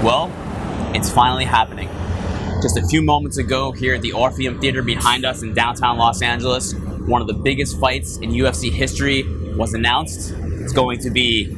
Well, it's finally happening. Just a few moments ago here at the Orpheum Theater behind us in downtown Los Angeles, one of the biggest fights in UFC history was announced. It's going to be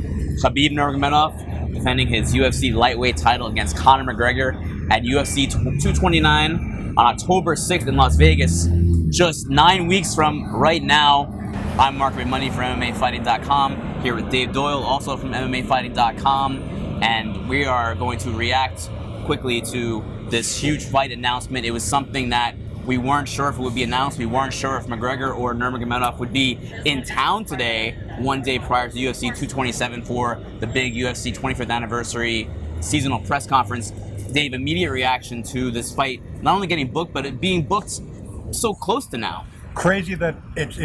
Khabib Nurmagomedov defending his UFC lightweight title against Conor McGregor at UFC 229 on October 6th in Las Vegas, just 9 weeks from right now. I'm Marc Raimondi from MMAfighting.com, here with Dave Doyle, also from MMAfighting.com, and we are going to react quickly to this huge fight announcement. It was something that we weren't sure if it would be announced. We weren't sure if McGregor or Nurmagomedov would be in town today, one day prior to UFC 227 for the big UFC 25th anniversary seasonal press conference. Dave, immediate reaction to this fight, not only getting booked, but it being booked so close to now. Crazy that it's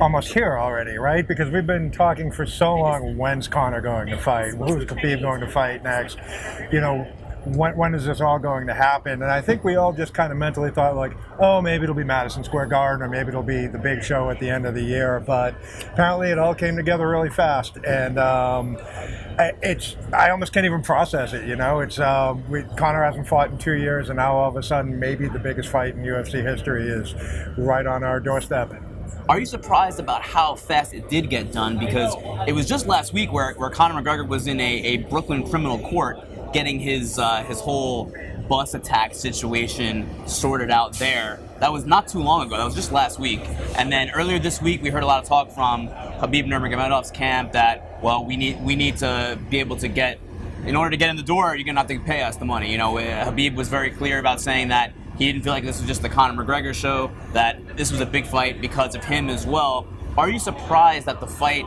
almost here already, right? Because we've been talking for so long, when's Conor going to fight? Who's Khabib going to fight next? You know, when is this all going to happen? And I think we all just kind of mentally thought like, oh, maybe it'll be Madison Square Garden, or maybe it'll be the big show at the end of the year. But apparently it all came together really fast. And I almost can't even process it, you know? Conor hasn't fought in 2 years, and now all of a sudden maybe the biggest fight in UFC history is right on our doorstep. Are you surprised about how fast it did get done? Because it was just last week where Conor McGregor was in a Brooklyn criminal court getting his whole bus attack situation sorted out there. That was not too long ago. That was just last week. And then earlier this week, we heard a lot of talk from Khabib Nurmagomedov's camp that, well, we need to be able to get, in order to get in the door, you're gonna have to pay us the money. You know, Khabib was very clear about saying that he didn't feel like this was just the Conor McGregor show, that this was a big fight because of him as well. Are you surprised that the fight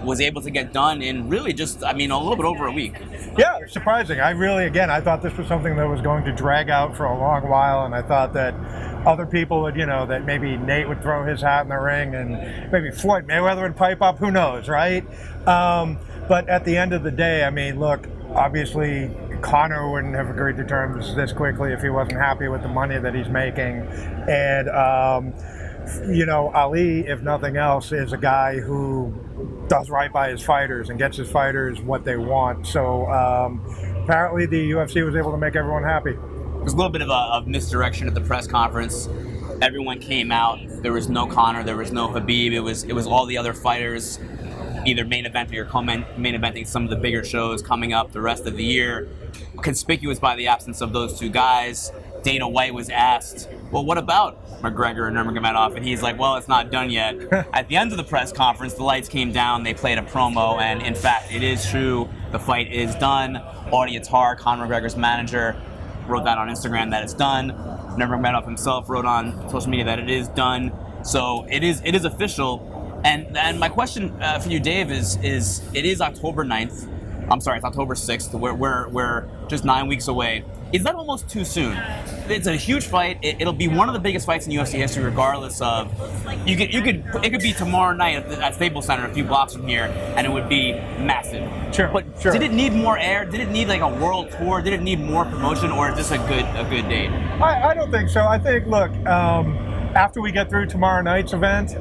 was able to get done in really just, a little bit over a week? Yeah, it's surprising. I thought this was something that was going to drag out for a long while, and I thought that other people would, that maybe Nate would throw his hat in the ring and maybe Floyd Mayweather would pipe up, who knows, right? But at the end of the day, look, obviously Conor wouldn't have agreed to terms this quickly if he wasn't happy with the money that he's making. And, Ali, if nothing else, is a guy who does right by his fighters and gets his fighters what they want. So apparently the UFC was able to make everyone happy. There was a little bit of misdirection at the press conference. Everyone came out. There was no Conor. There was no Khabib. It was all the other fighters, either main eventing or co-main eventing some of the bigger shows coming up the rest of the year. Conspicuous by the absence of those two guys. Dana White was asked, well, what about McGregor and Nurmagomedov? And he's like, well, it's not done yet. At the end of the press conference, the lights came down, they played a promo, and in fact, it is true. The fight is done. Audie Attar, Conor McGregor's manager, wrote that on Instagram that it's done. Nurmagomedov himself wrote on social media that it is done. So it is official. And my question for you, Dave, is it is October 9th. I'm sorry, it's October 6th. We're just 9 weeks away. Is that almost too soon? It's a huge fight. It'll be one of the biggest fights in UFC history, regardless of. It could be tomorrow night at Staples Center, a few blocks from here, and it would be massive. Sure. But sure. Did it need more air? Did it need like a world tour? Did it need more promotion, or is this a good date? I don't think so. I think, look, after we get through tomorrow night's event,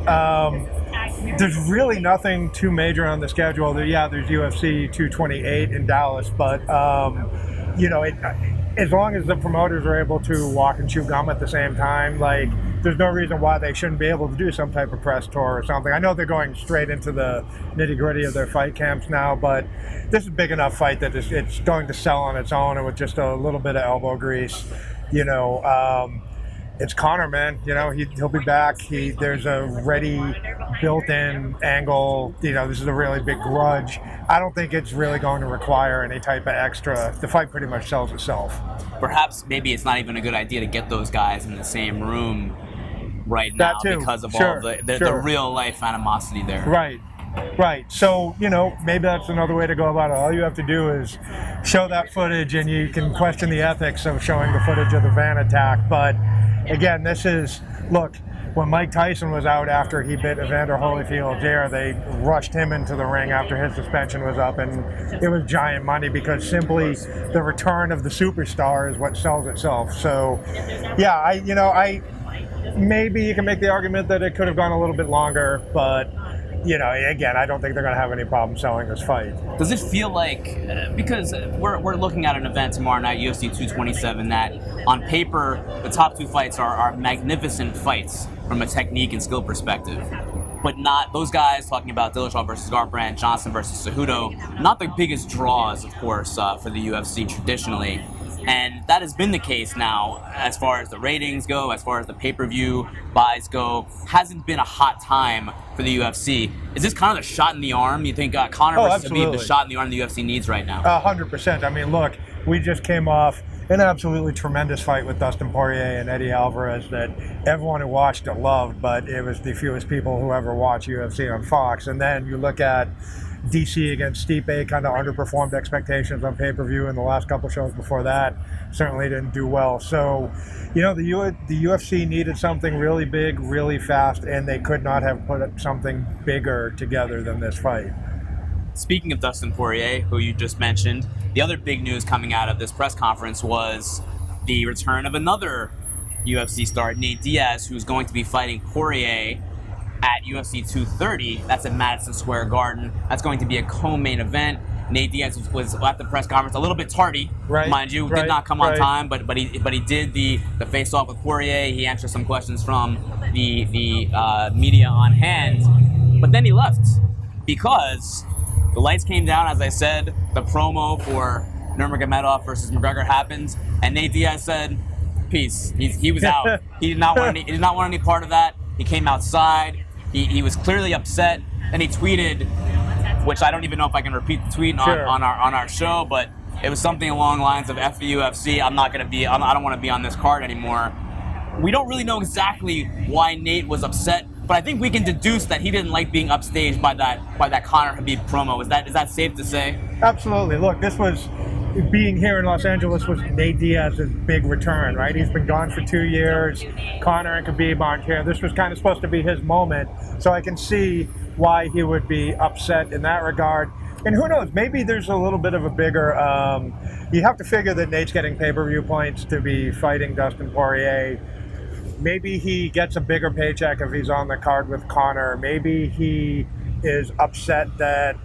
there's really nothing too major on the schedule. There's UFC 228 in Dallas, but as long as the promoters are able to walk and chew gum at the same time, like, there's no reason why they shouldn't be able to do some type of press tour or something. I know they're going straight into the nitty-gritty of their fight camps now, but this is a big enough fight that it's going to sell on its own, and with just a little bit of elbow grease, it's Conor, man. He'll be back. There's a ready, built-in angle. This is a really big grudge. I don't think it's really going to require any type of extra. The fight pretty much sells itself. Perhaps maybe it's not even a good idea to get those guys in the same room right now because of all the real life animosity there. Right. So, maybe that's another way to go about it. All you have to do is show that footage, and you can question the ethics of showing the footage of the van attack. But again, look, when Mike Tyson was out after he bit Evander Holyfield's ear, they rushed him into the ring after his suspension was up, and it was giant money because simply the return of the superstar is what sells itself. So, yeah, maybe you can make the argument that it could have gone a little bit longer, but again, I don't think they're going to have any problem selling this fight. Does it feel like, because we're looking at an event tomorrow night, UFC 227, that on paper, the top two fights are magnificent fights from a technique and skill perspective, but not those guys talking about Dillashaw versus Garbrandt, Johnson versus Cejudo, not the biggest draws, of course, for the UFC traditionally. And that has been the case now as far as the ratings go, as far as the pay-per-view buys go. Hasn't been a hot time for the UFC. Is this kind of the shot in the arm? You think Conor versus Khabib, the shot in the arm the UFC needs right now? 100%. I mean, look, we just came off an absolutely tremendous fight with Dustin Poirier and Eddie Alvarez that everyone who watched it loved, but it was the fewest people who ever watch UFC on Fox. And then you look at DC against Stipe, kind of underperformed expectations on pay-per-view, and the last couple shows before that certainly didn't do well. So, the UFC needed something really big, really fast, and they could not have put something bigger together than this fight. Speaking of Dustin Poirier, who you just mentioned, the other big news coming out of this press conference was the return of another UFC star, Nate Diaz, who's going to be fighting Poirier at UFC 230. That's at Madison Square Garden. That's going to be a co-main event. Nate Diaz was at the press conference a little bit tardy, mind you. Did not come on time, but he did the face-off with Poirier. He answered some questions from the media on hand, but then he left because the lights came down. As I said, the promo for Nurmagomedov versus McGregor happened, and Nate Diaz said, "Peace." He was out. He did not want any part of that. He came outside. He was clearly upset. Then he tweeted, which I don't even know if I can repeat the tweet on our show, but it was something along the lines of "F the UFC. I don't want to be on this card anymore." We don't really know exactly why Nate was upset, but I think we can deduce that he didn't like being upstaged by that Conor Khabib promo. Is that safe to say? Absolutely. Look, being here in Los Angeles was Nate Diaz's big return, right? He's been gone for 2 years. Conor and Khabib aren't here. This was kind of supposed to be his moment, so I can see why he would be upset in that regard. And who knows, maybe there's a little bit of a bigger, you have to figure that Nate's getting pay-per-view points to be fighting Dustin Poirier. Maybe he gets a bigger paycheck if he's on the card with Conor. Maybe he is upset that,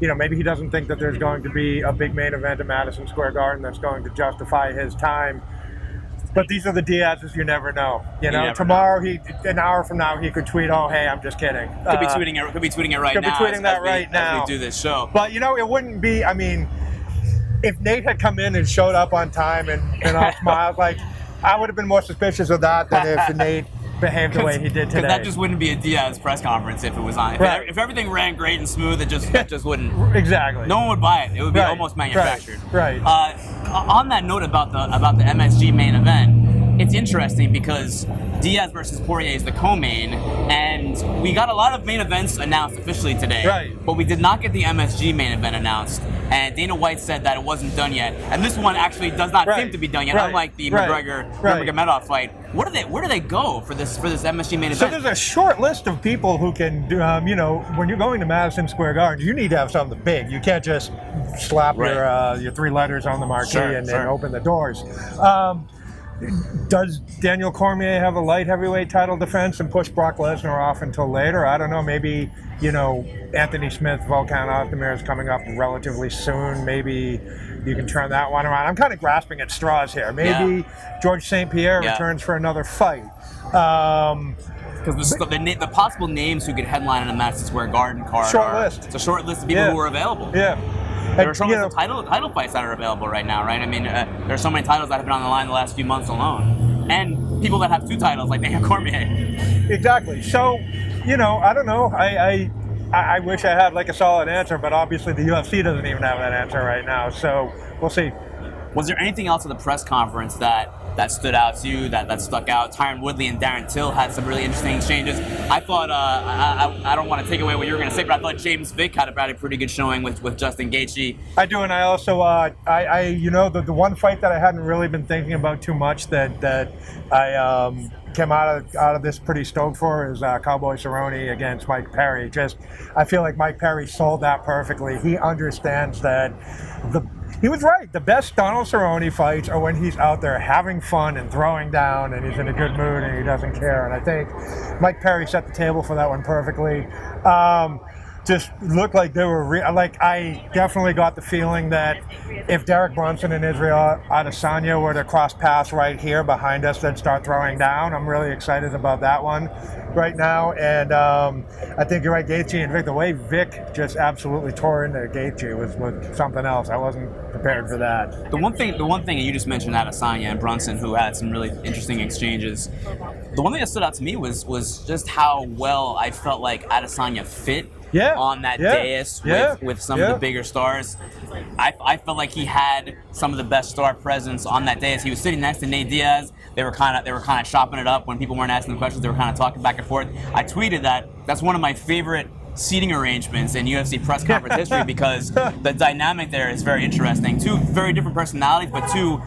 maybe he doesn't think that there's going to be a big main event at Madison Square Garden that's going to justify his time. But these are the Diaz's you never know. Tomorrow, an hour from now, he could tweet, "Oh, hey, I'm just kidding." Could be tweeting it right now. Could be tweeting that right now as we do this show. But it wouldn't be. I mean, if Nate had come in and showed up on time and all smiles, I would have been more suspicious of that than if Nate behaved the way he did today. Because that just wouldn't be a Diaz press conference if it was on. If everything ran great and smooth, it just wouldn't. Exactly. No one would buy it. It would be almost manufactured. Right. On that note about the MSG main event, it's interesting because Diaz versus Poirier is the co-main, and we got a lot of main events announced officially today. Right. But we did not get the MSG main event announced, and Dana White said that it wasn't done yet. And this one actually does not seem to be done yet, unlike the McGregor-Nurmagomedov fight. Where do they go for this MSG main event? So there's a short list of people who can do. When you're going to Madison Square Garden, you need to have something big. You can't just slap your 3 letters on the marquee and open the doors. Does Daniel Cormier have a light heavyweight title defense and push Brock Lesnar off until later? I don't know. Maybe, Anthony Smith, Volkan Ozdemir is coming up relatively soon. Maybe you can turn that one around. I'm kind of grasping at straws here. Maybe George St. Pierre returns for another fight. Because the possible names who could headline on a Madison Square Garden card it's a short list of people who are available. Yeah. There are some title fights that are available right now, right? I mean, there are so many titles that have been on the line the last few months alone. And people that have 2 titles, like Daniel Cormier. Exactly. So, I don't know. I wish I had a solid answer, but obviously the UFC doesn't even have that answer right now. So we'll see. Was there anything else at the press conference that stood out to you, that stuck out? Tyron Woodley and Darren Till had some really interesting exchanges. I thought, I don't want to take away what you were going to say, but I thought James Vick had a pretty good showing with Justin Gaethje. I do, and I also, the one fight that I hadn't really been thinking about too much that I came out of this pretty stoked for is Cowboy Cerrone against Mike Perry. I feel like Mike Perry sold that perfectly. He understands that he was right. The best Donald Cerrone fights are when he's out there having fun and throwing down, and he's in a good mood and he doesn't care. And I think Mike Perry set the table for that one perfectly. Just looked like they were I definitely got the feeling that if Derek Brunson and Israel Adesanya were to cross paths right here behind us, they'd start throwing down. I'm really excited about that one right now. And I think you're right, Gaethje and Vic. The way Vic just absolutely tore into Gaethje was something else. I wasn't prepared for that. The one thing, and you just mentioned Adesanya and Brunson, who had some really interesting exchanges. The one thing that stood out to me was just how well I felt like Adesanya fit. On that dais with some of the bigger stars. I felt like he had some of the best star presence on that dais. He was sitting next to Nate Diaz. They were kind of chopping it up when people weren't asking the questions. They were kind of talking back and forth. I tweeted that's one of my favorite seating arrangements in UFC press conference history because the dynamic there is very interesting. Two very different personalities, but two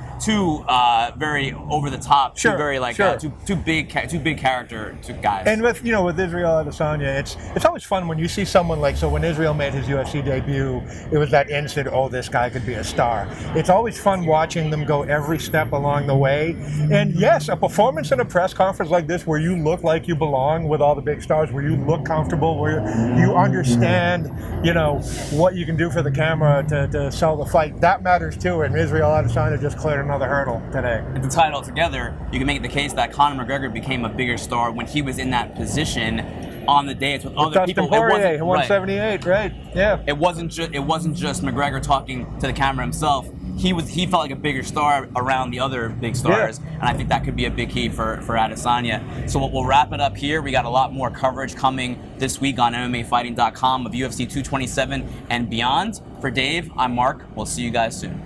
very over the top, two big character guys. And with Israel Adesanya, it's always fun when you see someone when Israel made his UFC debut, it was that instant, oh, this guy could be a star. It's always fun watching them go every step along the way. And yes, a performance in a press conference like this where you look like you belong with all the big stars, where you look comfortable, where you understand, what you can do for the camera to sell the fight, that matters too. And Israel Adesanya just cleared another hurdle today. To tie it all together, you can make the case that Conor McGregor became a bigger star when he was in that position on the dais with other Dustin people. Poirier, 178, right? Yeah. It wasn't just McGregor talking to the camera himself. He felt like a bigger star around the other big stars, and I think that could be a big key for Adesanya. So we'll wrap it up here. We got a lot more coverage coming this week on MMAfighting.com of UFC 227 and beyond. For Dave, I'm Marc. We'll see you guys soon.